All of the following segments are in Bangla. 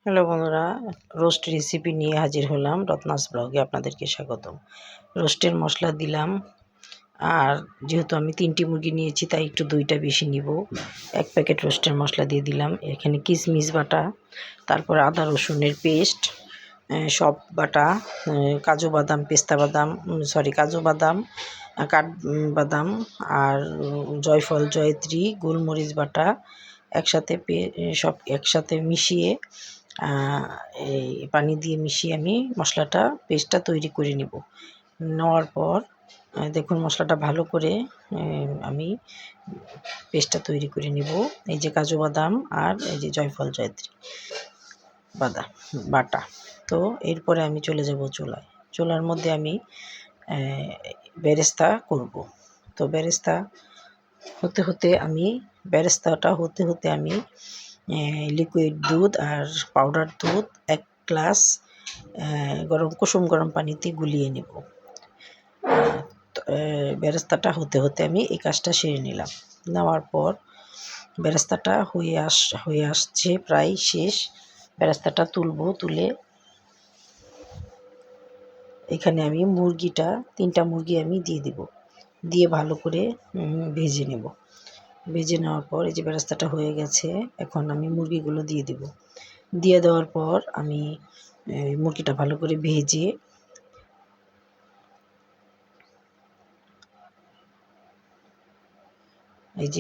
হ্যালো বন্ধুরা, রোস্ট রেসিপি নিয়ে হাজির হলাম। রত্নাস ব্লগে আপনাদেরকে স্বাগতম। রোস্টের মশলা দিলাম, আর যেহেতু আমি 3টি মুরগি নিয়েছি তাই একটু 2টা বেশি নিব। 1 প্যাকেট রোস্টের মশলা দিয়ে দিলাম। এখানে কিশমিশ বাটা, তারপরে আদা রসুনের পেস্ট, সব বাটা, কাজু বাদাম, পেস্তা বাদাম, কাজু বাদাম, কাঠবাদাম, আর জয়ফল, জয়ত্রী, গোলমরিচ বাটা একসাথে সব একসাথে মিশিয়ে এই পানি দিয়ে মিশিয়ে আমি মশলাটা পেস্টটা তৈরি করে নেব। নেওয়ার পর দেখুন মশলাটা ভালো করে আমি পেস্টটা তৈরি করে নেব। এই যে কাজু বাদাম আর এই যে জয়ফল, জয়ত্রী বাদাম বাটা। তো এরপরে আমি চলে যাব চুলায়। চুলার মধ্যে আমি বেরেস্তা করব। তো বেরেস্তাটা হতে হতে আমি লিকুইড দুধ আর পাউডার দুধ 1 গ্লাস কুসুম গরম পানিতে গুলিয়ে নেব। বেরেস্তাটা হতে হতে আমি এই কাজটা সেরে নিলাম। নেওয়ার পর বেরেস্তাটা হয়ে আসছে, প্রায় শেষ। বেরেস্তাটা তুলে এখানে আমি 3টা মুরগি আমি দিয়ে দিব। দিয়ে ভালো করে ভেজে নেব। ভেজে নেওয়ার পর এই যে বেরেস্তাটা হয়ে গেছে, এখন আমি মুরগিগুলো দিয়ে দেব। দিয়ে দেওয়ার পর আমি মুরগিটা ভালো করে ভেজে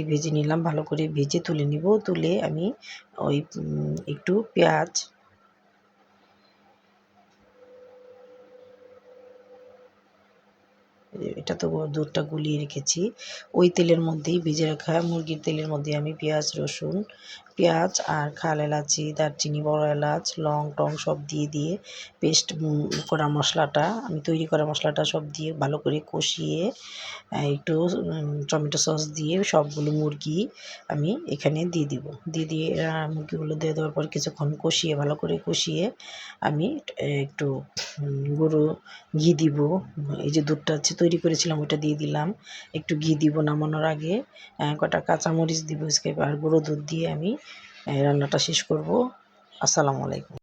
ভেজে নিলাম। ভালো করে ভেজে তুলে নিব। তুলে আমি ওই একটু পেঁয়াজ, এটা তো দুধটা গুলিয়ে রেখেছি, ওই তেলের মধ্যেই ভেজে রাখা মুরগির তেলের মধ্যে আমি পেঁয়াজ আর খাল এলাচি, দারচিনি, বড় এলাচ, লং টং সব দিয়ে পেস্ট করা মশলাটা, আমি তৈরি করা মশলাটা সব দিয়ে ভালো করে কষিয়ে একটু টমেটো সস দিয়ে সবগুলো মুরগি আমি এখানে দিয়ে মুরগিগুলো দিয়ে দেওয়ার পর কিছুক্ষণ ভালো করে কষিয়ে আমি একটু গুঁড়ো ঘি দিব। এই যে দুধটা তৈরি করেছিলাম ওটা দিয়ে দিলাম। একটু ঘি দিব নামানোর আগে, কটা কাঁচামরিচ দিব, আর গুঁড়ো দুধ দিয়ে আমি রান্নাটা শেষ করব। আসসালামু আলাইকুম।